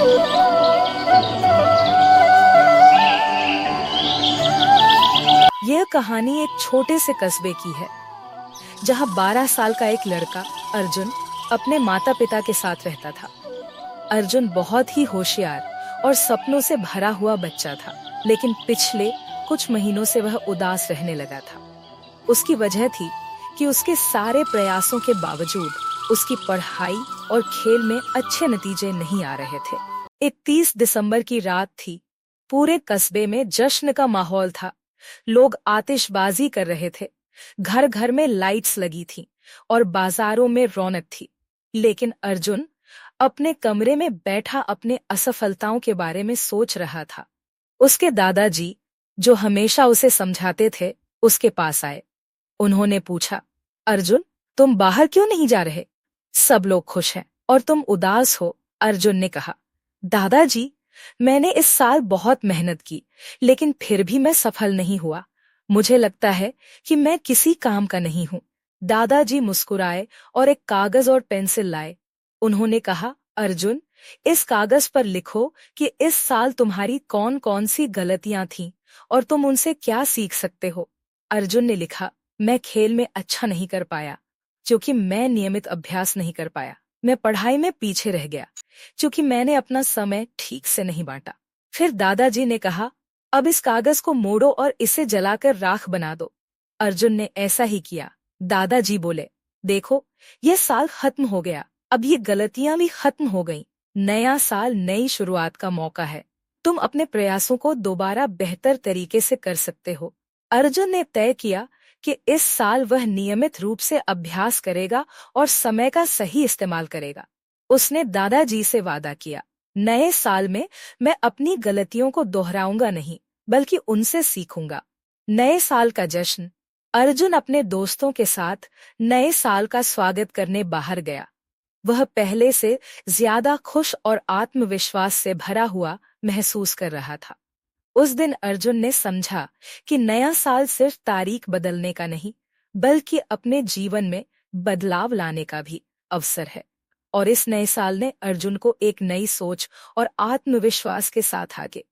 यह कहानी एक छोटे से कस्बे की है, जहां 12 साल का एक लड़का अर्जुन अपने माता पिता के साथ रहता था। अर्जुन बहुत ही होशियार और सपनों से भरा हुआ बच्चा था, लेकिन पिछले कुछ महीनों से वह उदास रहने लगा था। उसकी वजह थी कि उसके सारे प्रयासों के बावजूद उसकी पढ़ाई और खेल में अच्छे नतीजे नहीं आ रहे थे। 31 दिसंबर की रात थी। पूरे कस्बे में जश्न का माहौल था। लोग आतिशबाजी कर रहे थे, घर घर में लाइट्स लगी थीं और बाजारों में रौनक थी। लेकिन अर्जुन अपने कमरे में बैठा अपने असफलताओं के बारे में सोच रहा था। उसके दादाजी, जो हमेशा उसे समझाते थे, उसके पास आए। उन्होंने पूछा, अर्जुन, तुम बाहर क्यों नहीं जा रहे? सब लोग खुश हैं और तुम उदास हो। अर्जुन ने कहा, दादाजी, मैंने इस साल बहुत मेहनत की, लेकिन फिर भी मैं सफल नहीं हुआ। मुझे लगता है कि मैं किसी काम का नहीं हूँ। दादाजी मुस्कुराए और एक कागज और पेंसिल लाए। उन्होंने कहा, अर्जुन, इस कागज पर लिखो कि इस साल तुम्हारी कौन कौन सी गलतियां थीं और तुम उनसे क्या सीख सकते हो। अर्जुन ने लिखा, मैं खेल में अच्छा नहीं कर पाया क्योंकि मैं नियमित अभ्यास नहीं कर पाया। मैं पढ़ाई में पीछे रह गया क्योंकि मैंने अपना समय ठीक से नहीं बांटा। फिर दादाजी ने कहा, अब इस कागज को मोड़ो और इसे जलाकर राख बना दो। अर्जुन ने ऐसा ही किया। दादाजी बोले, देखो, यह साल खत्म हो गया, अब ये गलतियां भी खत्म हो गईं। नया साल नई शुरुआत का मौका है। तुम अपने प्रयासों को दोबारा बेहतर तरीके से कर सकते हो। अर्जुन ने तय किया कि इस साल वह नियमित रूप से अभ्यास करेगा और समय का सही इस्तेमाल करेगा। उसने दादाजी से वादा किया, नए साल में मैं अपनी गलतियों को दोहराऊंगा नहीं, बल्कि उनसे सीखूंगा। नए साल का जश्न। अर्जुन अपने दोस्तों के साथ नए साल का स्वागत करने बाहर गया। वह पहले से ज्यादा खुश और आत्मविश्वास से भरा हुआ महसूस कर रहा था। उस दिन अर्जुन ने समझा कि नया साल सिर्फ तारीख बदलने का नहीं, बल्कि अपने जीवन में बदलाव लाने का भी अवसर है। और इस नए साल ने अर्जुन को एक नई सोच और आत्मविश्वास के साथ आगे